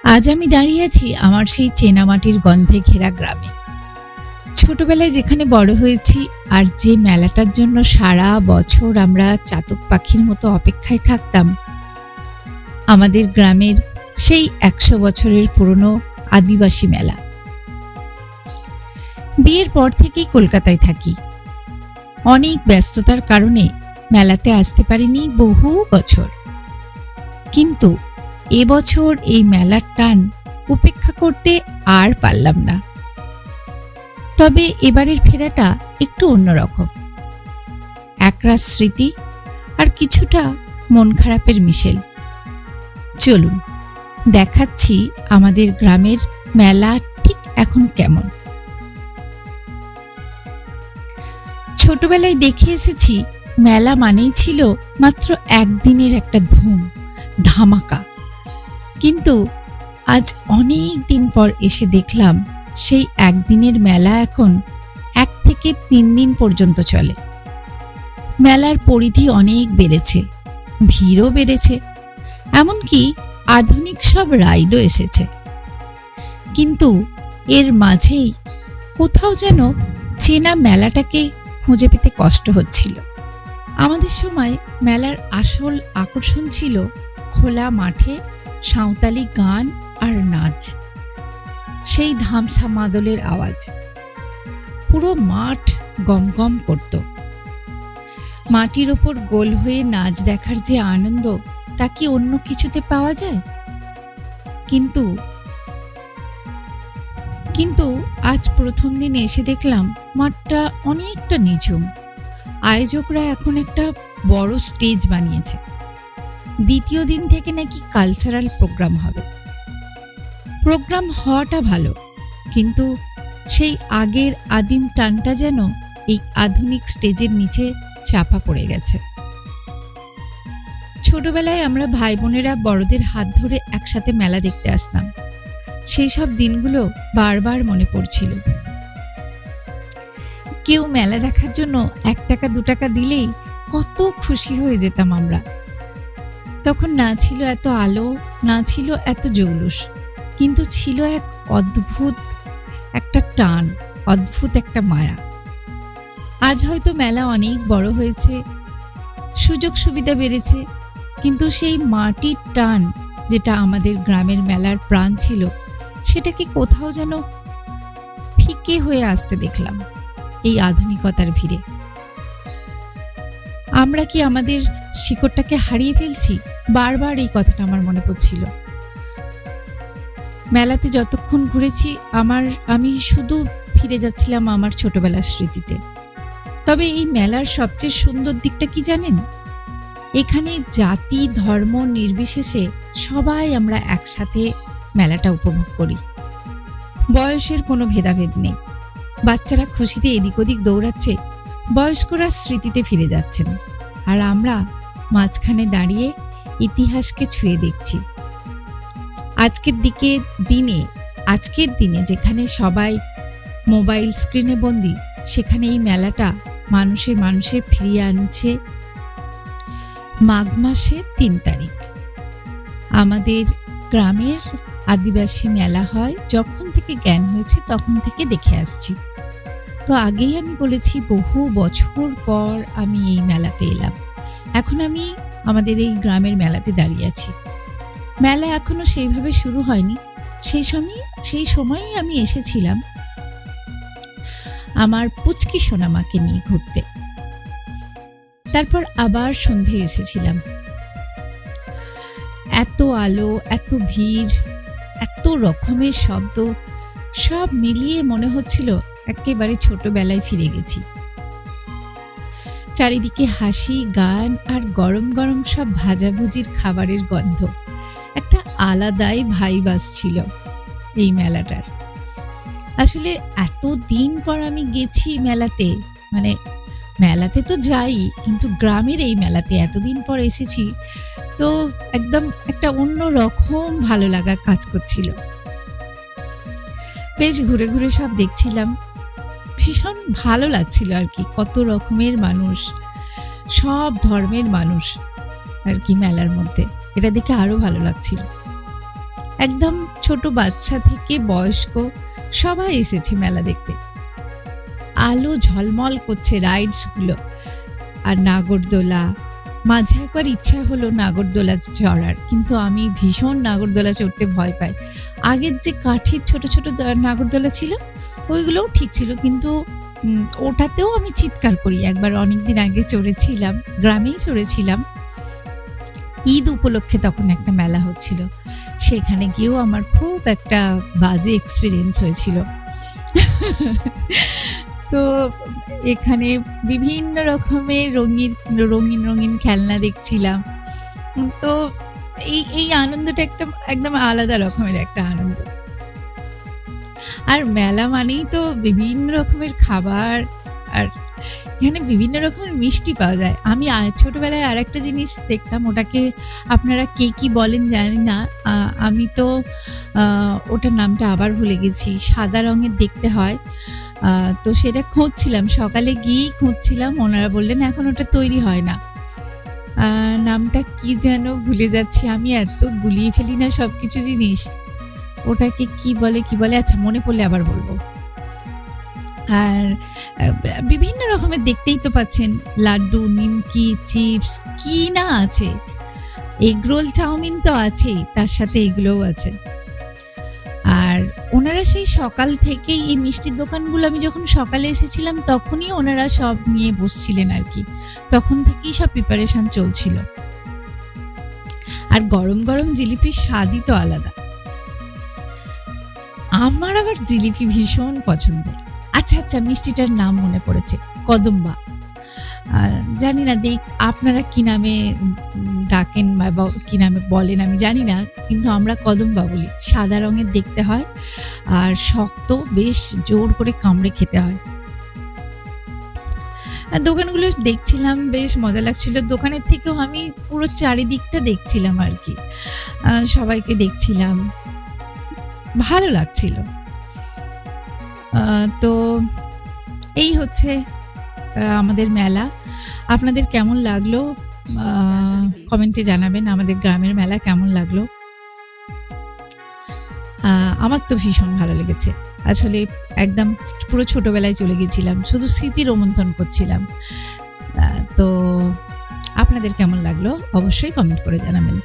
আজ আমি দাঁড়িয়ে আছি আমার সেই চেনা মাটির গন্ধে ঘেরা গ্রামে। ছোটবেলায় যেখানে বড় হয়েছি আর যে মেলাটার জন্য সারা বছর আমরা চাতক পাখির মতো অপেক্ষায় থাকতাম, আমাদের গ্রামের সেই ১০০ বছরের পুরনো আদিবাসী মেলা। বিয়ের পর থেকেই কলকাতায় থাকি। অনেক ব্যস্ততার কারণে মেলাতে আসতে পারিনি বহু বছর। কিন্তু এবছর এই মেলার টান উপেক্ষা করতে আর পারলাম না। তবে এবারের ফেরাটা একটু অন্যরকম। একরাশ স্মৃতি আর কিছুটা মন খারাপের মিশেল। চলুন দেখাচ্ছি আমাদের গ্রামের মেলা ঠিক এখন কেমন। ছোটবেলায় দেখে এসেছি মেলা মানেই ছিল মাত্র একদিনের একটা ধুম ধামাকা। কিন্তু আজ অনেক দিন পর এসে দেখলাম সেই একদিনের মেলা এখন ১ থেকে ৩ দিন পর্যন্ত চলে। মেলার পরিধি অনেক বেড়েছে, ভিড়ও বেড়েছে, এমনকি আধুনিক সব রাইডও এসেছে। কিন্তু এর মাঝেই কোথাও যেন চেনা মেলাটাকে খুঁজে পেতে কষ্ট হচ্ছিল। আমাদের সময় মেলার আসল আকর্ষণ ছিল খোলা মাঠে সাঁওতালি গান আর নাচ, সেই ধামসা মাদলের আওয়াজ। পুরো মাঠ গমগম করত। মাটির ওপর গোল হয়ে নাচ দেখার যে আনন্দ, তা কি অন্য কিছুতে পাওয়া যায়? কিন্তু আজ প্রথম দিন এসে দেখলাম মাঠটা অনেকটা নিঝুম। আয়োজকরা এখন একটা বড় স্টেজ বানিয়েছে। দ্বিতীয় দিন থেকে নাকি কালচারাল প্রোগ্রাম হবে। প্রোগ্রাম হওয়াটা ভালো, কিন্তু সেই আগের আদিম টানটা যেন এই আধুনিক স্টেজের নিচে চাপা পড়ে গেছে। ছোটবেলায় আমরা ভাই বোনেরা বড়দের হাত ধরে একসাথে মেলা দেখতে আসতাম। সেই সব দিনগুলো বারবার মনে পড়ছিল। কেউ মেলা দেখার জন্য ১ টাকা ২ টাকা দিলেই কত খুশি হয়ে যেতাম আমরা। তখন না ছিল এত আলো, না ছিল এত জৌলুস, কিন্তু ছিল এক অদ্ভুত একটা টান, অদ্ভুত একটা মায়া। আজ হয়তো মেলা অনেক বড় হয়েছে, সুযোগ সুবিধা বেড়েছে, কিন্তু সেই মাটির টান যেটা আমাদের গ্রামের মেলার প্রাণ ছিল, সেটাকে কোথাও যেন ফিকে হয়ে আসতে দেখলাম এই আধুনিকতার ভিড়ে। আমরা কি আমাদের শিকড়টাকে হারিয়ে ফেলছি? বারবার এই কথাটা আমার মনে পড়ছিল। মেলাতে যতক্ষণ ঘুরেছি আমি শুধু ফিরে যাচ্ছিলাম আমার ছোটবেলার স্মৃতিতে। তবে এই মেলার সবচেয়ে সুন্দর দিকটা কি জানেন? এখানে জাতি ধর্ম নির্বিশেষে সবাই আমরা একসাথে মেলাটা উপভোগ করি। বয়সের কোনো ভেদাভেদ নেই। বাচ্চারা খুশিতে এদিক ওদিক দৌড়াচ্ছে, বয়স্করা স্মৃতিতে ফিরে যাচ্ছেন, আর আমরা মাঝখানে দাঁড়িয়ে ইতিহাসকে ছুঁয়ে দেখছি। আজকের দিনে যেখানে সবাই মোবাইল স্ক্রিনে বন্দী, সেখানে এই মেলাটা মানুষে ফিরিয়ে আনছে মাঘ মাসের ৩ তারিখ। আমাদের গ্রামের আদিবাসী মেলা হয় যখন থেকে জ্ঞান হয়েছে, তখন থেকে দেখে আসছি। তো আগেই আমি বলেছি বহু বছর পর আমি এই মেলাতে এলাম। এখন আমি আমাদের এই গ্রামের মেলাতে দাঁড়িয়ে আছি। মেলা এখনো সেইভাবে শুরু হয়নি। সেই সময়ই আমি এসেছিলাম আমার পুচকি সোনামাকে নিয়ে ঘুরতে। তারপর আবার সন্ধে এসেছিলাম। এত আলো, এত ভিড়, এত রকমের শব্দ, সব মিলিয়ে মনে হচ্ছিল একেবারে ছোটবেলায় ফিরে গেছি। চারিদিকে হাসি, গান আর গরম গরম সব ভাজাভুজির খাবারের গন্ধ। একটা আলাদাই ভাইব আসছিল এই মেলাটার। আসলে এত দিন পর আমি গেছি মেলাতে, মানে মেলাতে তো যাই, কিন্তু গ্রামের এই মেলাতে এতদিন পর এসেছি, তো একদম একটা অন্য রকম ভালো লাগা কাজ করছিল। বেশ ঘুরে ঘুরে সব দেখছিলাম, ভীষণ ভালো লাগছিল আর কি। কত রকমের মানুষ, সব ধর্মের মানুষ আর কি মেলার মধ্যে, এটা দেখে আরো ভালো লাগছিল। একদম ছোট বাচ্চা থেকে বয়স্ক সবাই এসেছে মেলা দেখতে। আলো ঝলমল করছে রাইডসগুলো আর নাগরদোলা। মাঝে একবার ইচ্ছা হলো নাগরদোলা চড়ার, কিন্তু আমি ভীষণ নাগরদোলা চড়তে ভয় পাই। আগের যে কাঠের ছোট ছোট নাগরদোলা ছিল ওইগুলোও ঠিক ছিল, কিন্তু ওটাতেও আমি চিৎকার করি। একবার অনেকদিন আগে চড়েছিলাম, গ্রামেই চড়েছিলাম। ঈদ উপলক্ষে তখন একটা মেলা হচ্ছিল, সেখানে গিয়েও আমার খুব একটা বাজে এক্সপিরিয়েন্স হয়েছিল। তো এখানে বিভিন্ন রকমের রঙিন রঙিন রঙিন খেলনা দেখছিলাম। তো এই আনন্দটা একদম আলাদা রকমের একটা আনন্দ। আর মেলা মানেই তো বিভিন্ন রকমের খাবার, আর এখানে বিভিন্ন রকমের মিষ্টি পাওয়া যায়। আমি ছোটবেলায় আরেকটা জিনিস দেখতাম, ওটাকে আপনারা কে কি বলেন জানি না। আমি তো ওটার নামটা আবার ভুলে গেছি। সাদা রঙের দেখতে হয়। তো সেটা খুঁজছিলাম, সকালে গিয়েই খুঁজছিলাম। ওনারা বললেন এখন ওটা তৈরি হয় না। নামটা কি যেন ভুলে যাচ্ছি। আমি এত গুলিয়ে ফেলি না সবকিছু জিনিস। ওটাকে কি বলে আচ্ছা মনে পড়লে আবার বলবো। আর বিভিন্ন রকমের দেখতেই তো পাচ্ছেন, লাড্ডু, নিমকি, চিপস কি না আছে। এগরোল, চাউমিন তো আছেই, তার সাথে এগুলোও আছে। আর ওনারা সেই সকাল থেকেই এই মিষ্টির দোকানগুলো, আমি যখন সকালে এসেছিলাম তখনই ওনারা সব নিয়ে বসছিলেন আর কি। তখন থেকেই সব প্রিপারেশন চলছিল। আর গরম গরম জিলিপির স্বাদই তো আলাদা। আমার আবার জিলিপি ভীষণ পছন্দের। আচ্ছা মিষ্টিটার নাম মনে পড়েছে, কদম্বা। আর জানি না আপনারা কি নামে ডাকেন বা কি নামে বলেন আমি জানি না, কিন্তু আমরা কদম্বা বলি। সাদা রঙের দেখতে হয় আর শক্ত, বেশ জোর করে কামড়ে খেতে হয়। আর দোকানগুলো দেখছিলাম, বেশ মজা লাগছিল। দোকানের থেকেও আমি পুরো চারিদিকটা দেখছিলাম আর কি, সবাইকে দেখছিলাম, ভালো লাগছিল। তো এই হচ্ছে আমাদের মেলা। আপনাদের কেমন লাগলো কমেন্টে জানাবেন, আমাদের গ্রামের মেলা কেমন লাগলো। আমার তো ভীষণ ভালো লেগেছে আসলে। একদম পুরো ছোটবেলায় চলে গেছিলাম, শুধু স্মৃতি রোমন্থন করছিলাম। তো আপনাদের কেমন লাগলো অবশ্যই কমেন্ট করে জানাবেন।